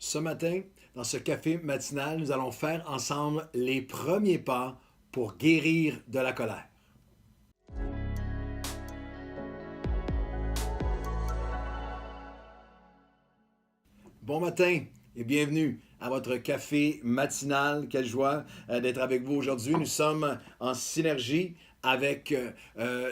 Ce matin, dans ce café matinal, nous allons faire ensemble les premiers pas pour guérir de la colère. Bon matin et bienvenue à votre café matinal. Quelle joie d'être avec vous aujourd'hui. Nous sommes en synergie avec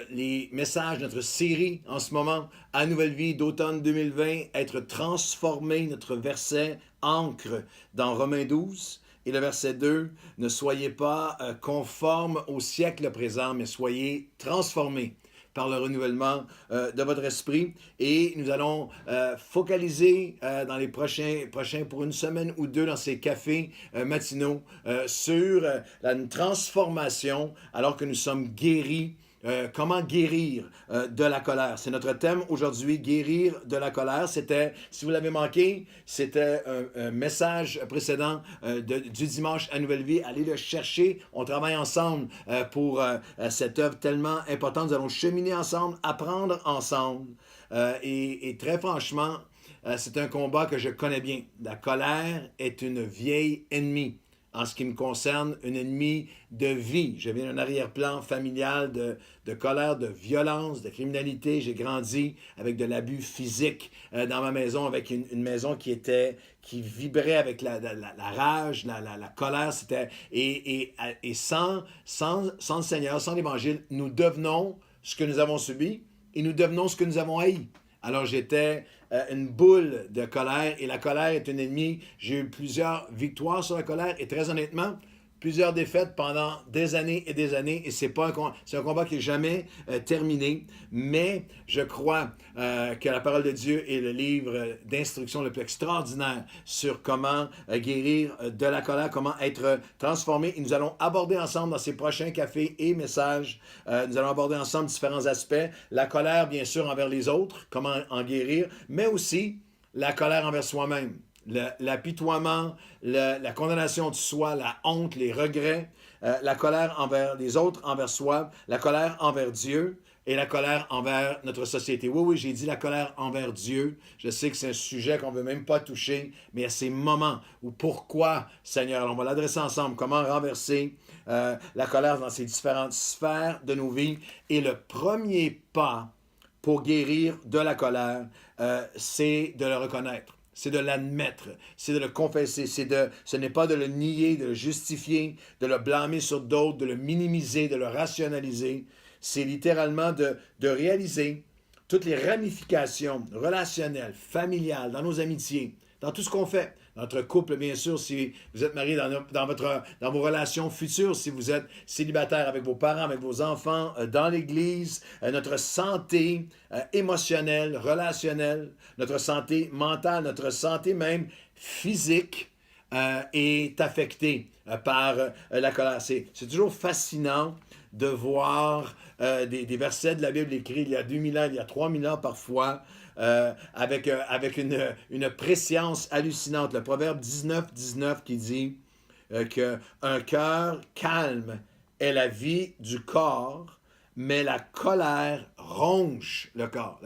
les messages de notre série en ce moment, à Nouvelle Vie d'automne 2020, être transformé, notre verset ancre dans Romains 12. Et le verset 2, ne soyez pas conformes au siècle présent, mais soyez transformés par le renouvellement de votre esprit. Et nous allons focaliser dans les prochains, pour une semaine ou deux dans ces cafés matinaux sur une transformation alors que nous sommes guéris. Comment guérir de la colère. C'est notre thème aujourd'hui, guérir de la colère. C'était, si vous l'avez manqué, c'était un message précédent du dimanche à Nouvelle Vie. Allez le chercher. On travaille ensemble pour cette œuvre tellement importante. Nous allons cheminer ensemble, apprendre ensemble. Et très franchement, c'est un combat que je connais bien. La colère est une vieille ennemie. En ce qui me concerne, une ennemie de vie. Je viens d'un arrière-plan familial de colère, de violence, de criminalité. J'ai grandi avec de l'abus physique dans ma maison, avec une maison qui vibrait avec la rage, la colère. Et sans le Seigneur, sans l'Évangile, nous devenons ce que nous avons subi et nous devenons ce que nous avons haï. Alors j'étais une boule de colère et la colère est une ennemie. J'ai eu plusieurs victoires sur la colère et très honnêtement, plusieurs défaites pendant des années et c'est un combat qui n'est jamais terminé. Mais je crois que la parole de Dieu est le livre d'instruction le plus extraordinaire sur comment guérir de la colère, comment être transformé. Et nous allons aborder ensemble dans ces prochains cafés et messages, nous allons aborder ensemble différents aspects. La colère, bien sûr, envers les autres, comment en guérir, mais aussi la colère envers soi-même. L'apitoiement, la condamnation de soi, la honte, les regrets, la colère envers les autres, envers soi, la colère envers Dieu et la colère envers notre société. Oui, j'ai dit la colère envers Dieu. Je sais que c'est un sujet qu'on ne veut même pas toucher, mais il y a ces moments où pourquoi, Seigneur, alors on va l'adresser ensemble, comment renverser la colère dans ces différentes sphères de nos vies. Et le premier pas pour guérir de la colère, c'est de le reconnaître. C'est de l'admettre, c'est de le confesser, ce n'est pas de le nier, de le justifier, de le blâmer sur d'autres, de le minimiser, de le rationaliser. C'est littéralement de réaliser toutes les ramifications relationnelles, familiales, dans nos amitiés, dans tout ce qu'on fait. Dans notre couple, bien sûr, si vous êtes marié, dans vos relations futures, si vous êtes célibataire avec vos parents, avec vos enfants, dans l'Église, notre santé émotionnelle, relationnelle, notre santé mentale, notre santé même physique est affectée par la colère. C'est toujours fascinant de voir des versets de la Bible écrits il y a 2000 ans, il y a 3000 ans parfois, avec une préscience hallucinante. Le proverbe 19 qui dit qu'un cœur calme est la vie du corps, mais la colère ronge le corps.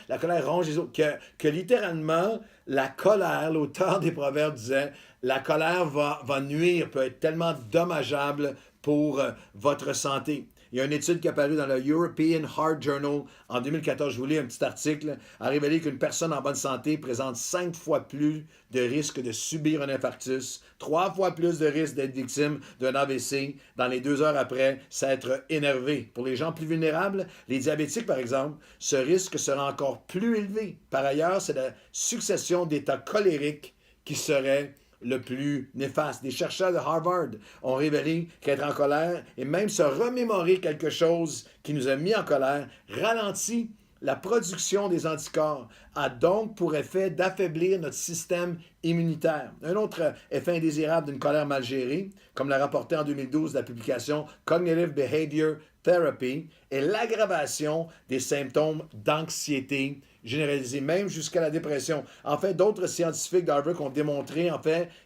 La colère ronge les autres. Que littéralement, la colère, l'auteur des proverbes disait, la colère va nuire, peut être tellement dommageable pour votre santé. Il y a une étude qui est apparue dans le European Heart Journal en 2014, je vous lis un petit article, a révélé qu'une personne en bonne santé présente 5 fois plus de risque de subir un infarctus, 3 fois plus de risque d'être victime d'un AVC dans les 2 heures après s'être énervé. Pour les gens plus vulnérables, les diabétiques par exemple, ce risque sera encore plus élevé. Par ailleurs, c'est la succession d'états colériques qui serait le plus néfaste. Des chercheurs de Harvard ont révélé qu'être en colère et même se remémorer quelque chose qui nous a mis en colère ralentit la production des anticorps, a donc pour effet d'affaiblir notre système immunitaire. Un autre effet indésirable d'une colère mal gérée, comme l'a rapporté en 2012 la publication Cognitive Behavior Therapy, est l'aggravation des symptômes d'anxiété généralisée, même jusqu'à la dépression. En fait, d'autres scientifiques d'Harvard ont démontré,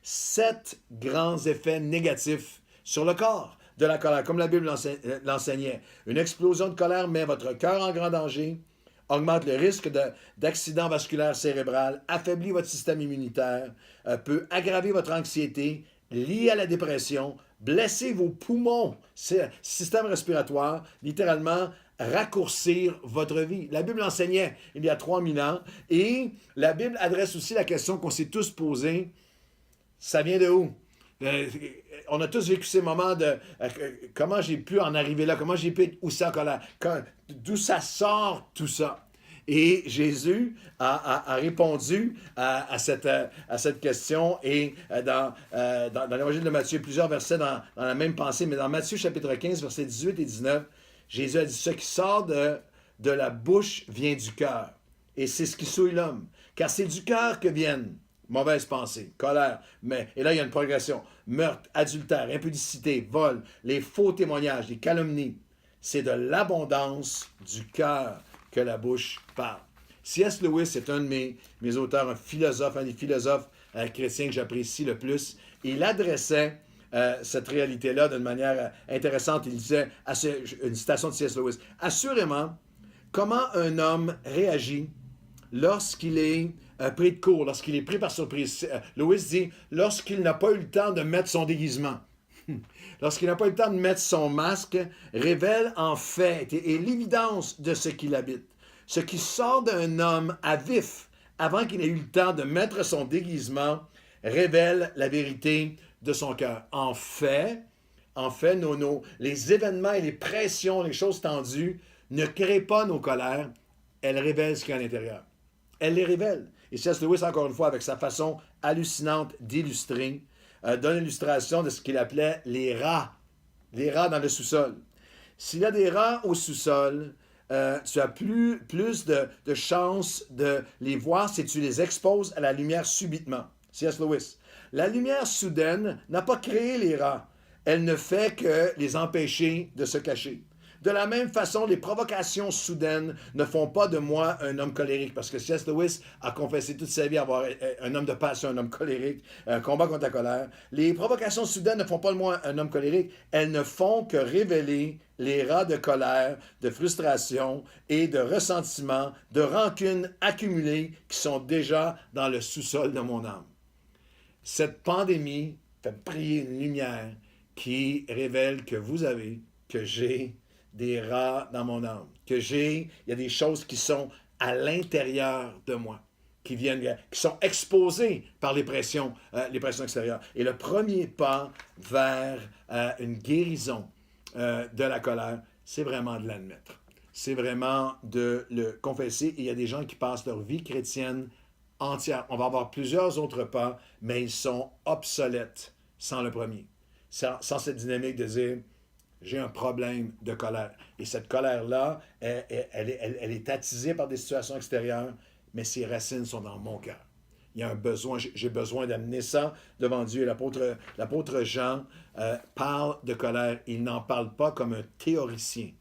7 grands effets négatifs sur le corps de la colère, comme la Bible l'enseignait. Une explosion de colère met votre cœur en grand danger, augmente le risque d'accident vasculaire cérébral, affaiblit votre système immunitaire, peut aggraver votre anxiété, liée à la dépression, blesser vos poumons, système respiratoire, littéralement raccourcir votre vie. La Bible enseignait il y a 3000 ans et la Bible adresse aussi la question qu'on s'est tous posée, ça vient de où? On a tous vécu ces moments de comment j'ai pu en arriver là, comment j'ai pu être aussi en colère, d'où ça sort tout ça. Et Jésus a répondu à cette question et dans l'évangile de Matthieu, plusieurs versets dans la même pensée, mais dans Matthieu chapitre 15, versets 18 et 19, Jésus a dit, ce qui sort de la bouche vient du cœur. Et c'est ce qui souille l'homme. Car c'est du cœur que viennent mauvaise pensée, colère, et là il y a une progression, meurtre, adultère, impudicité, vol, les faux témoignages, les calomnies. C'est de l'abondance du cœur que la bouche parle. C.S. Lewis est un de mes auteurs, un des philosophes chrétiens que j'apprécie le plus. Il adressait cette réalité-là d'une manière intéressante. Il disait, une citation de C.S. Lewis, « Assurément, comment un homme réagit lorsqu'il est pris de court, lorsqu'il est pris par surprise. » Lewis dit, lorsqu'il n'a pas eu le temps de mettre son déguisement. Lorsqu'il n'a pas eu le temps de mettre son masque, révèle en fait et l'évidence de ce qu'il habite. Ce qui sort d'un homme à vif, avant qu'il ait eu le temps de mettre son déguisement, révèle la vérité de son cœur. En fait, les événements et les pressions, les choses tendues, ne créent pas nos colères, elles révèlent ce qu'il y a à l'intérieur. Elles les révèlent. Et C.S. Lewis, encore une fois, avec sa façon hallucinante d'illustrer, donne l'illustration de ce qu'il appelait les rats dans le sous-sol. S'il y a des rats au sous-sol, tu as plus de chances de les voir si tu les exposes à la lumière subitement. C.S. Lewis. La lumière soudaine n'a pas créé les rats. Elle ne fait que les empêcher de se cacher. De la même façon, les provocations soudaines ne font pas de moi un homme colérique, parce que C.S. Lewis a confessé toute sa vie avoir un homme de passion, un homme colérique, un combat contre la colère. Les provocations soudaines ne font pas de moi un homme colérique, elles ne font que révéler les rats de colère, de frustration et de ressentiment, de rancune accumulées qui sont déjà dans le sous-sol de mon âme. Cette pandémie fait briller une lumière qui révèle que j'ai des rats dans mon âme, il y a des choses qui sont à l'intérieur de moi, qui sont exposées par les pressions extérieures. Et le premier pas vers une guérison de la colère, c'est vraiment de l'admettre. C'est vraiment de le confesser. Et il y a des gens qui passent leur vie chrétienne entière. On va avoir plusieurs autres pas, mais ils sont obsolètes sans le premier. Sans cette dynamique de dire, j'ai un problème de colère. Et cette colère-là, elle est attisée par des situations extérieures, mais ses racines sont dans mon cœur. Il y a un besoin, j'ai besoin d'amener ça devant Dieu. L'apôtre Jean parle de colère. Il n'en parle pas comme un théoricien.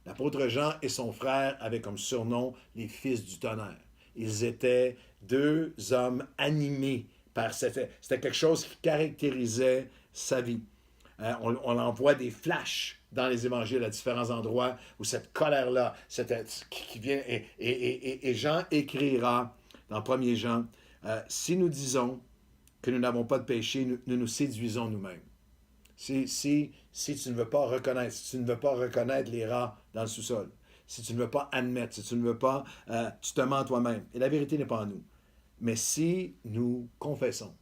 L'apôtre Jean et son frère avaient comme surnom les fils du tonnerre. Ils étaient deux hommes animés par c'était quelque chose qui caractérisait sa vie. On envoie des flashs dans les évangiles à différents endroits où cette colère-là qui vient, et Jean écrira dans 1er Jean, si nous disons que nous n'avons pas de péché, nous nous séduisons nous-mêmes. Si tu ne veux pas reconnaître les rats dans le sous-sol, si tu ne veux pas admettre, si tu ne veux pas, tu te mens toi-même. Et la vérité n'est pas en nous. Mais si nous confessons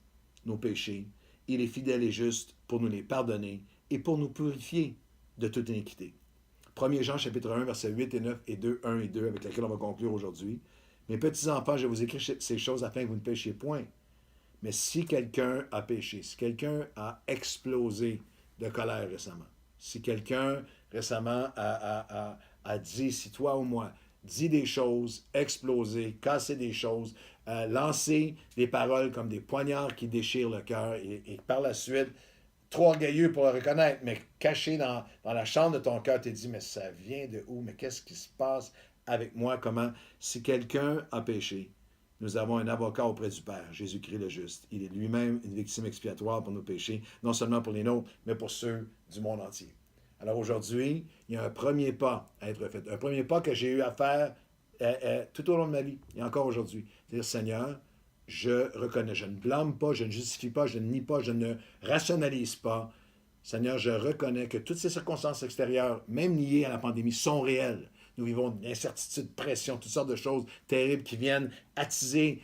nos péchés, il est fidèle et juste pour nous les pardonner et pour nous purifier de toute iniquité. 1er Jean chapitre 1, versets 8 et 9 et 2, 1 et 2, avec laquelle on va conclure aujourd'hui. Mes petits enfants, je vous écris ces choses afin que vous ne péchiez point. Mais si quelqu'un a péché, si quelqu'un a explosé de colère récemment, si quelqu'un récemment a dit, si toi ou moi, dit des choses, explosé, cassé des choses, lancé des paroles comme des poignards qui déchirent le cœur et par la suite, trop orgueilleux pour le reconnaître, mais caché dans la chambre de ton cœur, tu te dis, mais ça vient de où? Mais qu'est-ce qui se passe avec moi? Comment? Si quelqu'un a péché, nous avons un avocat auprès du Père, Jésus-Christ le juste. Il est lui-même une victime expiatoire pour nos péchés, non seulement pour les nôtres, mais pour ceux du monde entier. Alors aujourd'hui, il y a un premier pas à être fait. Un premier pas que j'ai eu à faire tout au long de ma vie et encore aujourd'hui. C'est-à-dire, Seigneur, je reconnais, je ne blâme pas, je ne justifie pas, je ne nie pas, je ne rationalise pas. Seigneur, je reconnais que toutes ces circonstances extérieures, même liées à la pandémie, sont réelles. Nous vivons d'incertitude, pression, toutes sortes de choses terribles qui viennent attiser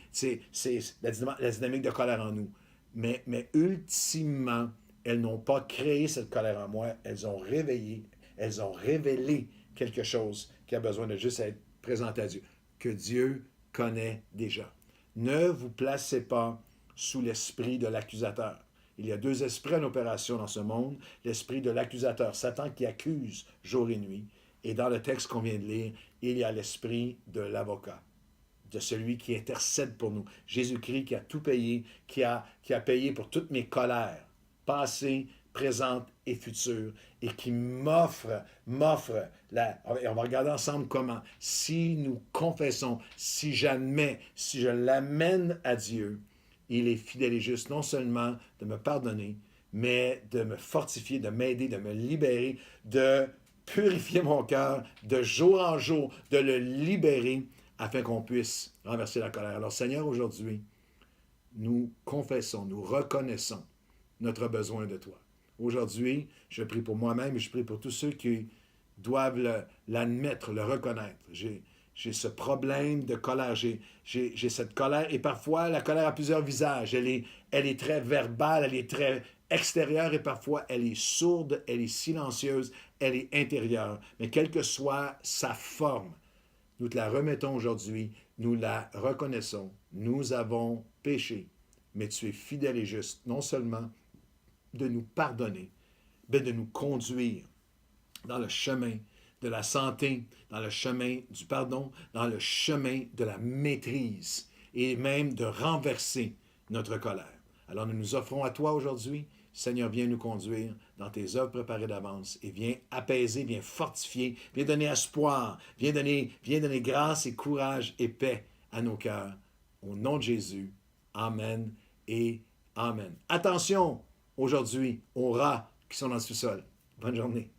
la dynamique de colère en nous. Mais ultimement, elles n'ont pas créé cette colère en moi, elles ont révélé quelque chose qui a besoin de juste être présenté à Dieu, que Dieu connaît déjà. Ne vous placez pas sous l'esprit de l'accusateur. Il y a deux esprits en opération dans ce monde. L'esprit de l'accusateur, Satan qui accuse jour et nuit. Et dans le texte qu'on vient de lire, il y a l'esprit de l'avocat, de celui qui intercède pour nous. Jésus-Christ qui a tout payé, qui a payé pour toutes mes colères, passées, présentes et futures, et qui m'offre, et on va regarder ensemble comment, si nous confessons, si j'admets, si je l'amène à Dieu, il est fidèle et juste, non seulement de me pardonner, mais de me fortifier, de m'aider, de me libérer, de purifier mon cœur de jour en jour, de le libérer afin qu'on puisse renverser la colère. Alors Seigneur, aujourd'hui, nous confessons, nous reconnaissons notre besoin de toi. Aujourd'hui, je prie pour moi-même et je prie pour tous ceux qui doivent l'admettre, le reconnaître. J'ai ce problème de colère, j'ai cette colère, et parfois la colère a plusieurs visages. Elle est très verbale, elle est très extérieure, et parfois elle est sourde, elle est silencieuse, elle est intérieure. Mais quelle que soit sa forme, nous te la remettons aujourd'hui, nous la reconnaissons. Nous avons péché, mais tu es fidèle et juste, non seulement de nous pardonner, mais de nous conduire dans le chemin de la santé, dans le chemin du pardon, dans le chemin de la maîtrise et même de renverser notre colère. Alors nous nous offrons à toi aujourd'hui. Seigneur, viens nous conduire dans tes œuvres préparées d'avance et viens apaiser, viens fortifier, viens donner espoir, viens donner grâce et courage et paix à nos cœurs. Au nom de Jésus, Amen et Amen. Attention aujourd'hui aux rats qui sont dans le sous-sol. Bonne journée.